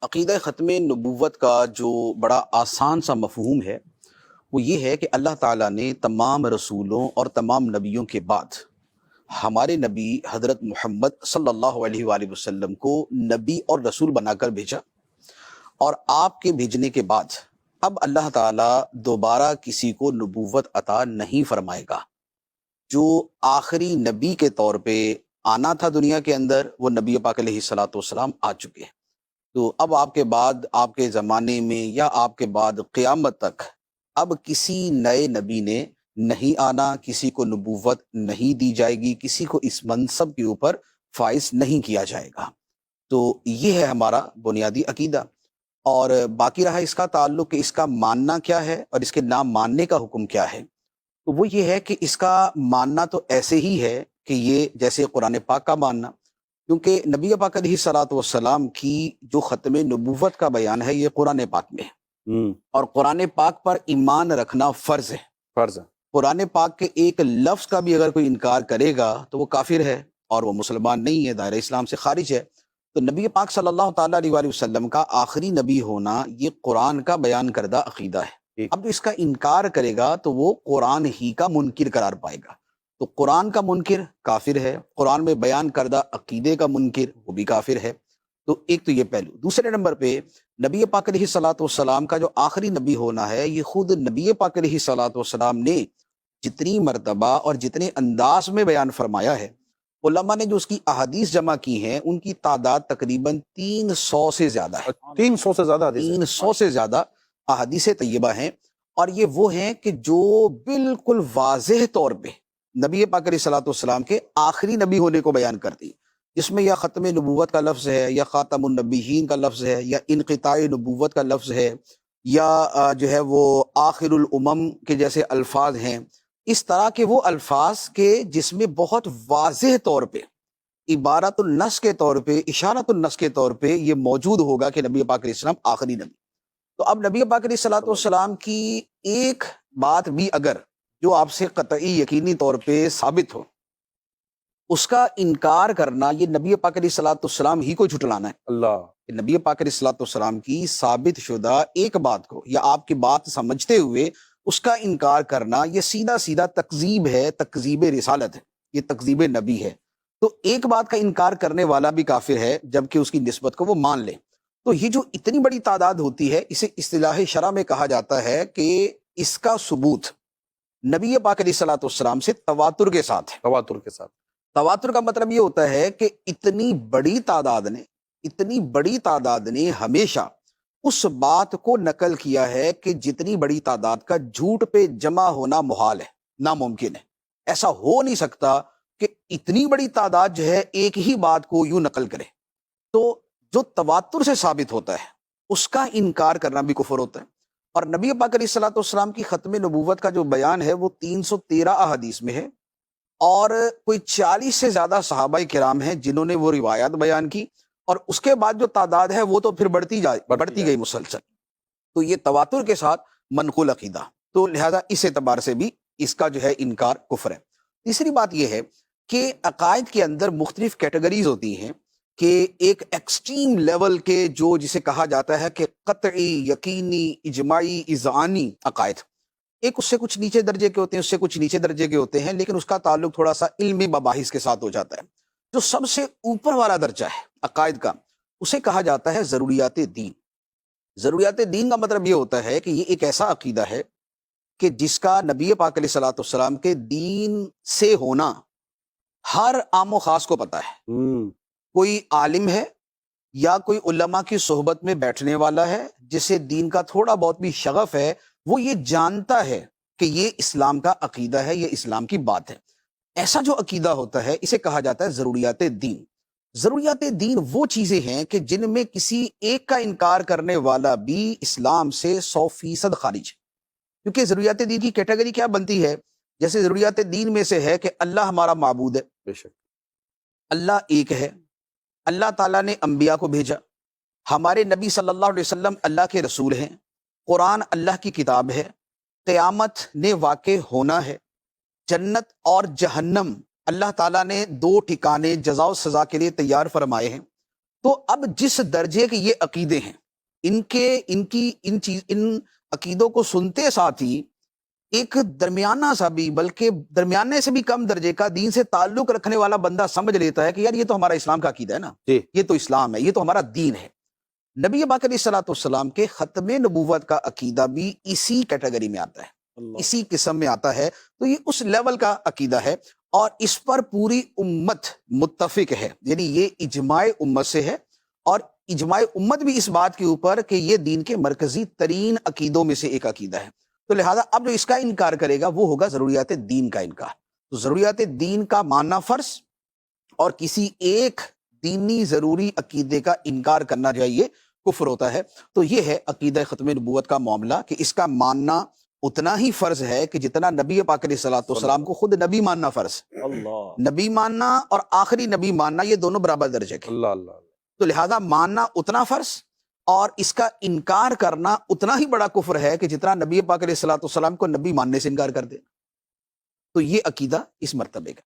عقیدہ ختم نبوت کا جو بڑا آسان سا مفہوم ہے وہ یہ ہے کہ اللہ تعالیٰ نے تمام رسولوں اور تمام نبیوں کے بعد ہمارے نبی حضرت محمد صلی اللہ علیہ وآلہ وسلم کو نبی اور رسول بنا کر بھیجا، اور آپ کے بھیجنے کے بعد اب اللہ تعالیٰ دوبارہ کسی کو نبوت عطا نہیں فرمائے گا۔ جو آخری نبی کے طور پہ آنا تھا دنیا کے اندر وہ نبی پاک علیہ الصلوۃ والسلام آ چکے ہیں۔ تو اب آپ کے بعد، آپ کے زمانے میں یا آپ کے بعد قیامت تک اب کسی نئے نبی نے نہیں آنا، کسی کو نبوت نہیں دی جائے گی، کسی کو اس منصب کے اوپر فائز نہیں کیا جائے گا۔ تو یہ ہے ہمارا بنیادی عقیدہ، اور باقی رہا اس کا تعلق کہ اس کا ماننا کیا ہے اور اس کے نہ ماننے کا حکم کیا ہے۔ تو وہ یہ ہے کہ اس کا ماننا تو ایسے ہی ہے کہ یہ جیسے قرآن پاک کا ماننا، کیونکہ نبی پاک علیہ الصلوۃ والسلام کی جو ختم نبوت کا بیان ہے یہ قرآن پاک میں ہے، اور قرآن پاک پر ایمان رکھنا فرض ہے۔ فرض ہے۔ قرآن پاک کے ایک لفظ کا بھی اگر کوئی انکار کرے گا تو وہ کافر ہے اور وہ مسلمان نہیں ہے، دائرہ اسلام سے خارج ہے۔ تو نبی پاک صلی اللہ تعالیٰ علیہ وآلہ وسلم کا آخری نبی ہونا یہ قرآن کا بیان کردہ عقیدہ ہے۔ اب جو اس کا انکار کرے گا تو وہ قرآن ہی کا منکر قرار پائے گا۔ تو قرآن کا منکر کافر ہے، قرآن میں بیان کردہ عقیدے کا منکر وہ بھی کافر ہے۔ تو ایک تو یہ پہلو۔ دوسرے نمبر پہ نبی پاک علیہ الصلوۃ والسلام کا جو آخری نبی ہونا ہے یہ خود نبی پاک علیہ الصلوۃ والسلام نے جتنی مرتبہ اور جتنے انداز میں بیان فرمایا ہے، علماء نے جو اس کی احادیث جمع کی ہیں ان کی تعداد تقریباً 300 سے زیادہ ہے۔ 300 سے زیادہ حدیث 300 سے زیادہ احادیث طیبہ ہیں، اور یہ وہ ہیں کہ جو بالکل واضح طور پہ نبی پاک علیہ الصلوۃ والسلام کے آخری نبی ہونے کو بیان کرتی، جس میں یا ختم نبوت کا لفظ ہے، یا خاتم النبیین کا لفظ ہے، یا انقطاع نبوت کا لفظ ہے، یا جو ہے وہ آخر الامم کے جیسے الفاظ ہیں۔ اس طرح کے وہ الفاظ کے جس میں بہت واضح طور پہ عبارت النص کے طور پہ، اشارت النص کے طور پہ یہ موجود ہوگا کہ نبی پاک علیہ السلام آخری نبی۔ تو اب نبی پاک علیہ الصلوۃ والسلام کی ایک بات بھی اگر جو آپ سے قطعی یقینی طور پہ ثابت ہو، اس کا انکار کرنا یہ نبی پاک علیہ الصلوۃ والسلام ہی کو جھٹلانا ہے۔ اللہ کہ نبی پاک علیہ الصلوۃ والسلام کی ثابت شدہ ایک بات کو یا آپ کی بات سمجھتے ہوئے اس کا انکار کرنا یہ سیدھا سیدھا تکذیب ہے، تکذیب رسالت ہے، یہ تکذیب نبی ہے۔ تو ایک بات کا انکار کرنے والا بھی کافر ہے جبکہ اس کی نسبت کو وہ مان لے۔ تو یہ جو اتنی بڑی تعداد ہوتی ہے اسے اصطلاح شرع میں کہا جاتا ہے کہ اس کا ثبوت نبی پاک علیہ الصلوۃ والسلام سے تواتر کے ساتھ ہے۔ تواتر کے ساتھ۔ تواتر کا مطلب یہ ہوتا ہے کہ اتنی بڑی تعداد نے ہمیشہ اس بات کو نقل کیا ہے کہ جتنی بڑی تعداد کا جھوٹ پہ جمع ہونا محال ہے، ناممکن ہے۔ ایسا ہو نہیں سکتا کہ اتنی بڑی تعداد جو ہے ایک ہی بات کو یوں نقل کرے۔ تو جو تواتر سے ثابت ہوتا ہے اس کا انکار کرنا بھی کفر ہوتا ہے۔ اور نبی پاک علیہ الصلوۃ والسلام کی ختم نبوت کا جو بیان ہے وہ 313 احادیث میں ہے، اور کوئی 40 سے زیادہ صحابہ کرام ہیں جنہوں نے وہ روایات بیان کی، اور اس کے بعد جو تعداد ہے وہ تو پھر بڑھتی گئی مسلسل۔ تو یہ تواتر کے ساتھ منقول عقیدہ، تو لہذا اس اعتبار سے بھی اس کا جو ہے انکار کفر ہے۔ تیسری بات یہ ہے کہ عقائد کے اندر مختلف کیٹیگریز ہوتی ہیں، کہ ایک ایکسٹریم لیول کے جو جسے کہا جاتا ہے کہ قطعی، یقینی، اجماعی، اذعانی عقائد، ایک اس سے کچھ نیچے درجے کے ہوتے ہیں، اس سے کچھ نیچے درجے کے ہوتے ہیں، لیکن اس کا تعلق تھوڑا سا علمی مباحث کے ساتھ ہو جاتا ہے۔ جو سب سے اوپر والا درجہ ہے عقائد کا اسے کہا جاتا ہے ضروریات دین۔ ضروریات دین کا مطلب یہ ہوتا ہے کہ یہ ایک ایسا عقیدہ ہے کہ جس کا نبی پاک علیہ الصلوۃ والسلام کے دین سے ہونا ہر عام و خاص کو پتہ ہے۔ کوئی عالم ہے یا کوئی علماء کی صحبت میں بیٹھنے والا ہے جسے دین کا تھوڑا بہت بھی شغف ہے، وہ یہ جانتا ہے کہ یہ اسلام کا عقیدہ ہے، یہ اسلام کی بات ہے۔ ایسا جو عقیدہ ہوتا ہے اسے کہا جاتا ہے ضروریات دین۔ ضروریات دین وہ چیزیں ہیں کہ جن میں کسی ایک کا انکار کرنے والا بھی اسلام سے 100% خارج ہے۔ کیونکہ ضروریات دین کی کیٹیگری کیا بنتی ہے؟ جیسے ضروریات دین میں سے ہے کہ اللہ ہمارا معبود ہے، بے شک اللہ ایک ہے، اللہ تعالیٰ نے انبیاء کو بھیجا، ہمارے نبی صلی اللہ علیہ وسلم اللہ کے رسول ہیں، قرآن اللہ کی کتاب ہے، قیامت نے واقع ہونا ہے، جنت اور جہنم اللہ تعالیٰ نے 2 ٹھکانے جزا و سزا کے لیے تیار فرمائے ہیں، تو اب جس درجے کے یہ عقیدے ہیں، ان عقیدوں کو سنتے ساتھ ہی ایک درمیانہ سا بھی، بلکہ درمیانے سے بھی کم درجے کا دین سے تعلق رکھنے والا بندہ سمجھ لیتا ہے کہ یار یہ تو ہمارا اسلام کا عقیدہ ہے نا، جی یہ تو اسلام ہے، یہ تو ہمارا دین ہے۔ نبی پاک علیہ الصلوۃ والسلام کے ختم نبوت کا عقیدہ بھی اسی کیٹیگری میں آتا ہے، اللہ اسی قسم میں آتا ہے، تو یہ اس لیول کا عقیدہ ہے اور اس پر پوری امت متفق ہے، یعنی یہ اجماع امت سے ہے، اور اجماع امت بھی اس بات کے اوپر کہ یہ دین کے مرکزی ترین عقیدوں میں سے ایک عقیدہ ہے۔ تو لہٰذا اب جو اس کا انکار کرے گا وہ ہوگا ضروریات دین کا انکار۔ تو ضروریات دین کا ماننا فرض اور کسی ایک دینی ضروری عقیدے کا انکار کرنا جو ہے یہ کفر ہوتا ہے۔ تو یہ ہے عقیدہ ختم نبوت کا معاملہ کہ اس کا ماننا اتنا ہی فرض ہے کہ جتنا نبی پاک علیہ الصلوۃ والسلام کو خود نبی ماننا فرض ہے۔ اللہ نبی ماننا اور آخری نبی ماننا یہ دونوں برابر درجے کے، اللہ اللہ تو لہذا ماننا اتنا فرض اور اس کا انکار کرنا اتنا ہی بڑا کفر ہے کہ جتنا نبی پاک علیہ الصلوۃ والسلام کو نبی ماننے سے انکار کر دے۔ تو یہ عقیدہ اس مرتبے کا